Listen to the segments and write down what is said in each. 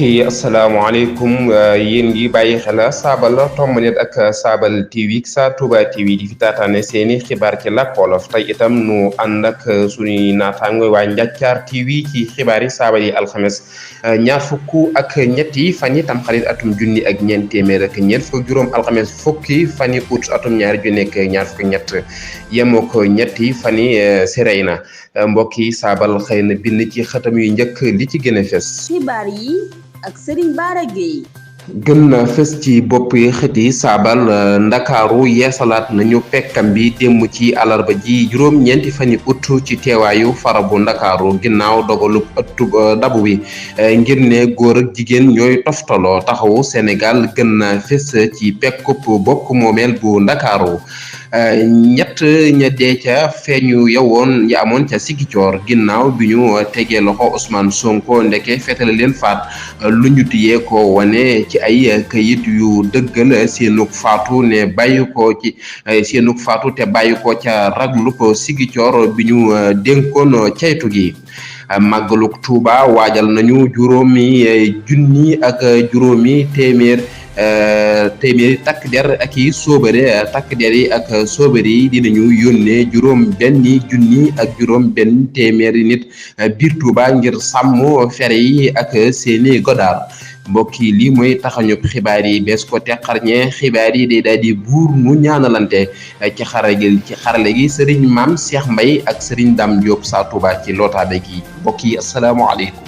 yi asalaamaaleykum yéen ngi bàyyi xel saabal tomb net ak saabal TV sa Touba TV di fi taataane seeni xibaar ci làkk wolof tey itam nu ànd ak suñuy naataango waa Njàccaar TV ci xibaar yi saabal yi alxames ñaar fukk ak ñetti fan yi tamxarit atum junni ak ñeent téeméer ak ñeent fukk juróom alxames fukki fan yi août atum ñaari junni ak ñaar fukk ñett yemoo ko ñetti fan yi sérey na mbokk yi saabal xëy na bind ci xëtam yu njëkk li ci gën a fes xibaar yi ak Serigne Bara Gueye. gën na fës ci bopp yi xët yi saabal ndakaaru yeesalaat nañu pekkam bi démb ci alarba ji juróom-ñeenti fani ut ci teewaayu farabu ndakaaru ginnaaw dogalub ëttub dabu bi ngir ne góor ak jigéen ñooy toftaloo taxawu Sénégal gën na fës ci pekkub bokk moomeel bu ndakaaru ñett ña dee ca feeñu yowoon ya amoon ca Sigicoor ginnaaw bi ñu tegee loxo Ousmane Sonko ndeke fetale leen faat lu ñu tiyee ko wane ci ay kayit yu dëggal seenug faatu ne bàyyi ko ci seenug faatu te bàyyi ko ca raglub Sigicoor bi ñu dénkoon caytu gi màggaluk Tuuba waajal nañu juróomi junni ak juróomi téeméeri takk der ak i sóobare takk der yi ak sóobare yi dinañu yónnee juróom benni junni ak juróom benn téeméeri nit biir Tuuba ngir sàmm fere yi ak seeni godaar mbokk yi lii mooy taxañu xibaar yi bees ko te xarñe xibaar yi day daal di buur nu ñaanalante ci xarale gi sëriñ Maam Cheikh Mbaye ak sëriñ Dame Diop sa Touba ci lootaabe gi mbokk yi asalaamaaleykum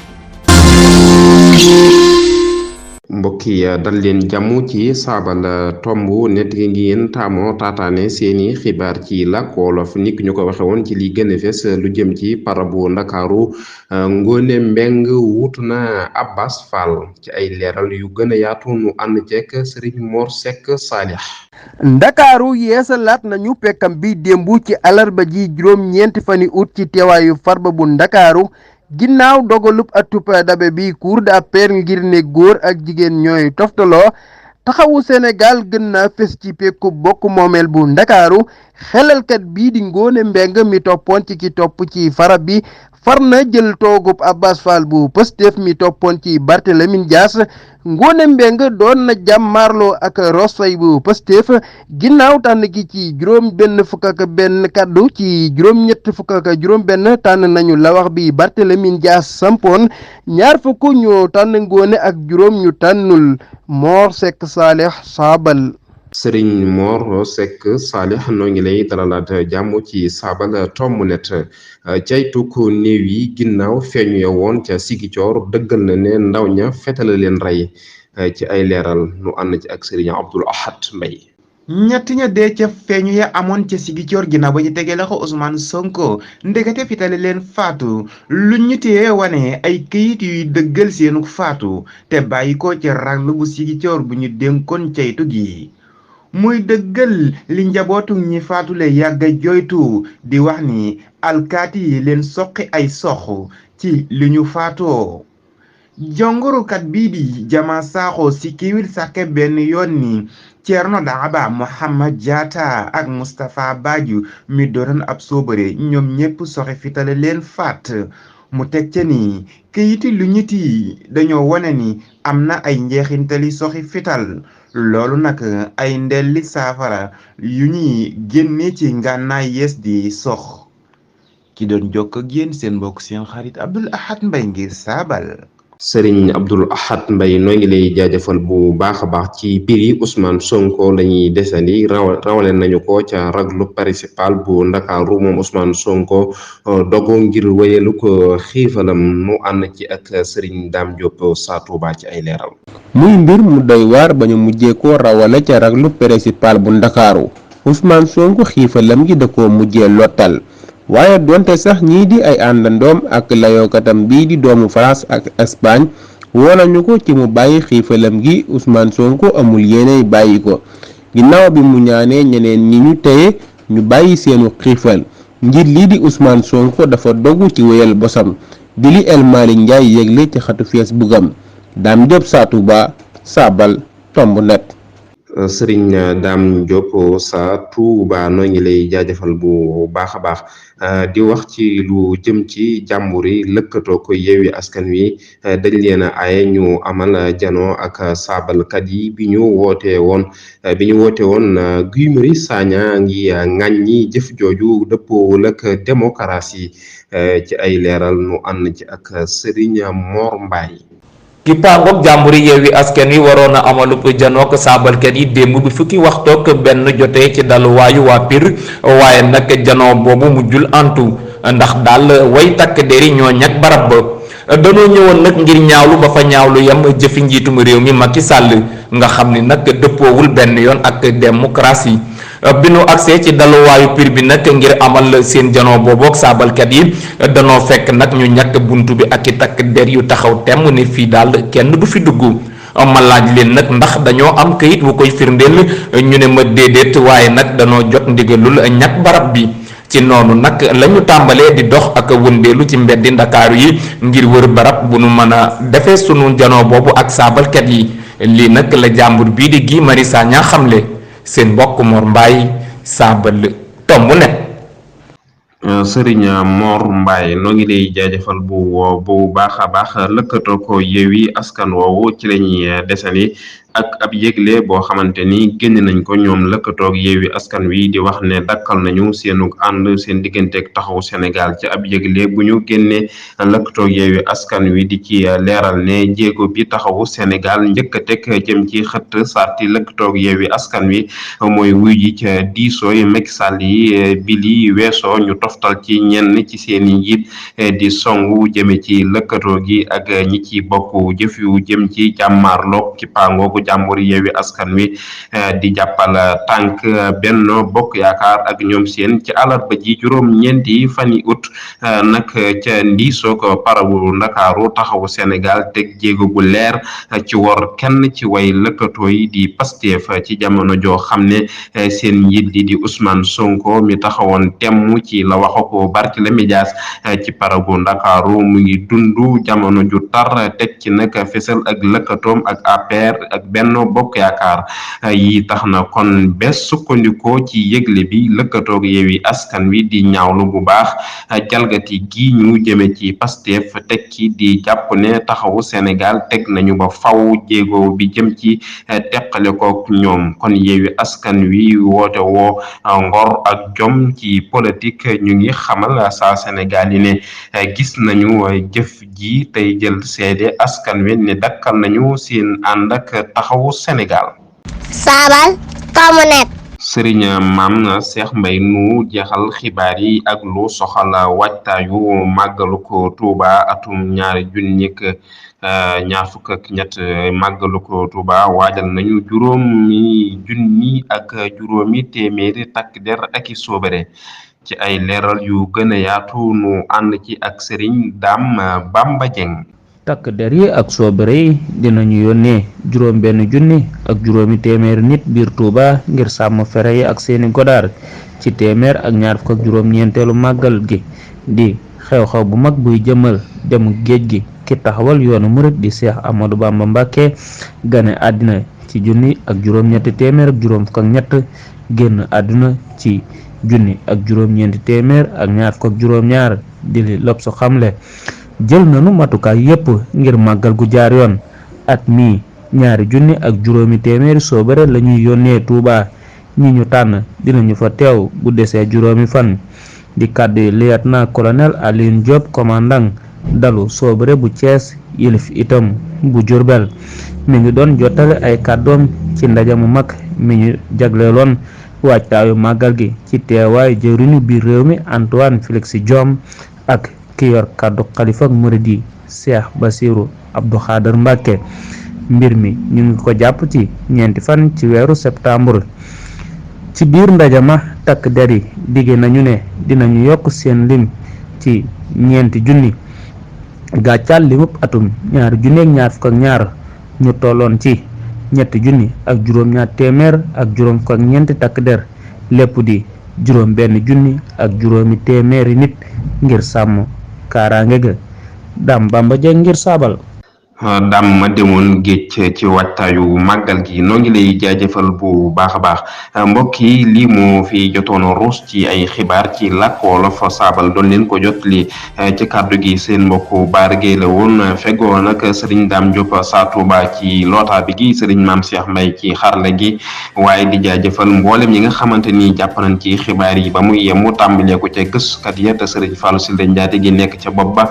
mbokk yi dal leen jàmm ci saabal tomb net gi ngeen taamoo taataane seeni xibaar ci làkk wolof ni ñu ko waxe woon ci li gën a fes lu jëm ci parabu ndakaaru Ngoné Mbeng wuutu na Abbas Fall ci ay leeral yu gën a yaatu nu ànd ceek Serigne Mor Seck Saalix ndakaaru yeesalaat nañu pekkam bi démb ci alarba ji juróom-ñeenti fani ut ci teewaayu farba bu ndakaaru ginnaaw dogalub atub dabe bi cour d'appel ngir ne góor ak jigéen ñooy toftaloo taxawu Sénégal gën naa fes ci pekku bokk moomeel bu ndakaaru xelalkat bii di Ngoné Mbeng mi toppoon ci ki topp ci farab bi far na jël toogub Abbas Fall bu Pastef mi toppoon ci Barthélémy Dias Ngoné Mbeng doon na jàmmaarloo ak Ross Faye bu Pastef ginnaaw tànn gi ci juróom benn fukk ak benn kaddu ci juróom ñett fukk ak juróom benn tànn nañu la wax bi Barthélémy Dias sampoon ñaar fukk ñu tànn Ngoné ak juróom ñu tànnul Mor Seck Saalix saabal Sëriñ Mor Seck Saalix noo ngi lay dalalaat jàmm ci saabal tomb net caytuk néew yi ginnaaw feeñu ya woon ca Sigicoor dëggal na ne ndaw ña fetale leen rey ci ay leeral nu ànd ci ak Sëriñ Abdul Ahad Mbay ñett ña dee ca feeñu ya amoon ca Sigicoor ginnaaw ba ñu tegee loxo Ousmane Sonko ndekete fitale leen faatu lu ñu tee wane ay këyit yuy dëggal seenu faatu te bàyyi ko ca raglu bu Sigicoor bu ñu dénkoon caytu gi muy dëggal li njabootu ñi faatule yàgga joytu di wax ni alkaati yi leen soqi ay sox ci li ñu faatoo jongorukat bii di Jama Saaxo si kiwil sàkke benn yoon ni Ceerno Daaba Mohamed Jaata ak Moustapha Badiou mi doonoon ab soobare ñoom ñépp soxi fitale leen faat mu teg ca ni këyiti lu ñiti dañoo wone ni am na ay njeexintali soxi fital loolu nag ay ndelli saafara yu ñuy génne ci ngànnaay yees di sox ki doon jokk ak yéen seen mbokk seen xarit Abdul Ahad Mbay ngir saabal Sëriñ Abdul Ahad Mbay noo ngi lay jaajëfal bu baax a baax ci biri Ousmane Sonko lañuy desandi rawale nañu ko ca raglu principal bu Ndakaaru moom Ousmane Sonko dogo ngir wéyalu ko xiifalam mu ànd ci ak Sëriñ Dame Diop sa Touba ci ay leeral muy mbir mu doy waar ba ñu mujjee ko rawale ca raglu principal bu Ndakaaru Ousmane Sonko xiifalam gi da ko mujjee lottal waaye donte sax ñii di ay àndandoom ak layookatam bii di doomu France ak Espagne woonañu ko ci mu bàyyi xiifalam gi Ousmane Sonko amul yéeney bàyyi ko ginnaaw bi mu ñaanee ñeneen ñi ñu téye ñu bàyyi seenu xiifal ngir lii di Ousmane Sonko dafa dogu ci wéyal bosam di li El Malick Ndiaye yégle ci xatu Facebook am Dame Diop sa Touba saabal tomb net Sëriñ Dame Diop sa Touba noo ngi lay jaajëfal bu baax a baax di wax ci lu jëm ci jàmbur yi lëkkatoo ko Yewwi Askan Wi dañ leen a aaye ñu amal janoo ak saabalkat yi bi ñu woote woon Guy Marius Sagna ngi ŋàññi jëf jooju dëppoowul ak démocratie ci ay leeral nu ànd ci ak Serigne Mor Mbaye. ki pangook jàmburi Yewwi Askan Wi waroon a amalub janook saabalkat yi démb bi fukki waxtook benn jotee ci daluwaayu waa Pire waaye nag janoo boobu mujjul antu ndax daal way takk deri ñoo ñag barab ba danoo ñëwoon nag ngir ñaawlu ba fa ñaawlu yam jëfi njiitum réew mi Macky Sall nga xam ni nag dëppoowul benn yoon ak démocratie bi nu agsee ci daluwaayu Pire bi nag ngir amal seen janoo boobook saabalkat yi danoo fekk nag ñu ñàkk buntu bi ak i takk der yu taxaw temm ne fii daal kenn du fi dugg ma laaj leen nag ndax dañoo am kayit wu koy firndeel ñu ne ma déedéet waaye nag danoo jot ndigalul ñàkk barab bi ci noonu nag lañu tàmbalee di dox ak wëndeelu ci mbeddi Ndakaaru yi ngir wër barab bu nu mën a defee sunu janoo boobu ak saabalkat yi lii nag la jàmbur bii di Guy Marius Sagna xamle seen mbokk Mor Mbaye saabal tomb net. Serigne Mor Mbaye noo ngi lay jaajëfal bu baax a baax lëkkatoo ko Yewwi Askan woowu ci lañuy desani ak ab yëgle boo xamante ni génn nañ ko ñoom lëkkatoog Yewwi Askan Wi di wax ne dakkal nañu seenu ànd seen digganteeg taxawu Sénégal ci ab yëgle bu ñu génnee lëkkatoog Yewwi Askan Wi di ci leeral ne jéego bi taxawu Sénégal njëkk a teg jëm ci xëtt sarti lëkkatoog Yewwi Askan Wi mooy wuy ji ca diisooy Macky Sall yi bi li weesoo ñu toftal ci ñenn ci seeni njiit di songu jëme ci lëkkatoo gi ak ñi ci bokk jëf yu jëm ci jàmmaarloog ci pangoogu jàmbur Yewwi Askan Wi di jàppal tànk Benno Bokk Yaakaar ak ñoom seen ci àllarba ji juróom-ñeenti fani août nag ca ndiisoog parabu Ndakaaru taxawu Sénégal teg jéego bu leer ci wor kenn ci way lëkkatoo yi di Pastef ci jamono joo xam ne seen njiit di Ousmane Sonko mi taxawoon temm ci la waxoko Barthélémy Dias ci parabu Ndakaaru mu ngi dundu jamono ju tar teg ci nag fesal ak lëkkatoom ak APR ak Benno Bokk Yaakaar yi tax na kon bés sukkandikoo ci yëgle bi lëkkatoog Yewwi Askan Wi di ñaawlu bu baax jalgati gi ñu jëme ci Pastef teg ci di jàpp ne taxawu Sénégal teg nañu ba faw jéego bi jëm ci teqale kook ñoom kon Yewwi Askan Wi woote woo ngor ak jom ci politique ñu ngi xamal saa Sénégal yi ne gis nañu jëf ji tey jël seede askan wi ne dakkal nañu seen ànd ak taxawu Sénégal. saabal tomb net. Serigne Mame Cheikh Mbaye nu jeexal xibaar yi ak lu soxal waajtaayu màggalu ko Touba atum ñaari junnik ñaar fukk ak ñett màggalu ko Touba waajal nañu juróomi junni ak juróomi téeméeri takk der ak i soobare ci ay leeral yu gën a yaatu nu ànd ci ak Serigne Dame Bamba Dieng. takk der yi ak soobare yi dinañu yónnee juróom benn junni ak juróomi téeméeri nit biir Touba ngir sàmm fere yi ak seeni godaar ci téeméer ak ñaar fukk ak juróom ñeenteelu màggal gi di xew-xew bu mag buy jëmal dem géej gi ki taxawal yoonu murit di Cheikh Amadou Bamba Mbacké gane àddina ci junni ak juróom ñetti téeméer ak juróom fukk ak ñett génn àdduna ci junni ak juróom ñeenti téeméer ak ñaar fukk ak juróom ñaar di li L'Obs xamle jël nañu matukaay yépp ngir màggal gu jaar yoon at mi ñaari junni ak juróomi téeméeri soobare lañuy yónnee Touba ñi ñu tànn dinañu fa teew bu desee juróomi fan di kàddu lieutenant colonel Alioune Diop commandant dalu soobare bu Thiès yilif itam bu Diourbel mi ngi doon jottale ay kàddoom ci ndaje mu mag mi ñu jagleeloon waajtaayu màggal gi ci teewaayu jëwriñu biir réew mi Antoine Félix Diome ak ki yor kàddu xalifa murid yi Cheikh Bassirou Abdou Khader Mbacké mbir mi ñu ngi ko jàpp ci ñeenti fan ci weeru septembre ci biir ndaje ma takk der yi digge nañu ne dinañu yokk seen lim ci ñeenti junni gàccal limub atum ñaari junni ak ñaar fukk ak ñaar ñu tolloon ci ñetti junni ak juróom ñaar téeméer ak juróom fukk ak ñeenti takk der lépp di juróom benn junni ak juróomi téeméeri nit ngir sàmm kaaraange ga Dame Bamba Dieng ngir saabal. dam ma demoon géej ci wattaayu màggal gi noo ngi lay jaajëfal bu baax a baax mbokk yi lii moo fi jotoon ruus ci ay xibaar ci làkk wolof saabal doon leen ko jot li ci kàddu gi seen mbokku Baara Gueye la woon fegoo nag Serigne Dame Diop Sa Touba ci loota bi gi Serigne Mame Cheikh Mbaye ci xarala gi waaye di jaajëfal mboolem yi nga xamante ni jàpp nañ ci xibaar yi ba muy yemu tàmbalee ko ca gëstukat ya te Serigne Fallou Sylla Ndiaté gi nekk ca bopp ba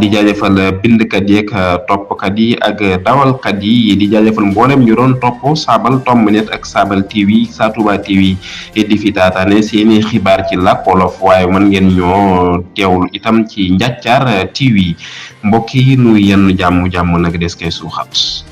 di jaajëfal bindkat yeeg toppkat yi ak dawalkat yi di jaajëfal mboolem ñu doon topp Saabal Tomb Net ak Saabal TV Sa Touba TV di fi taataane seeni xibaar ci làkk wolof waaye mën ngeen ñoo teewul itam ci Njàccaar TV mbokk yi nu yenn jàmm nag des koy suuxat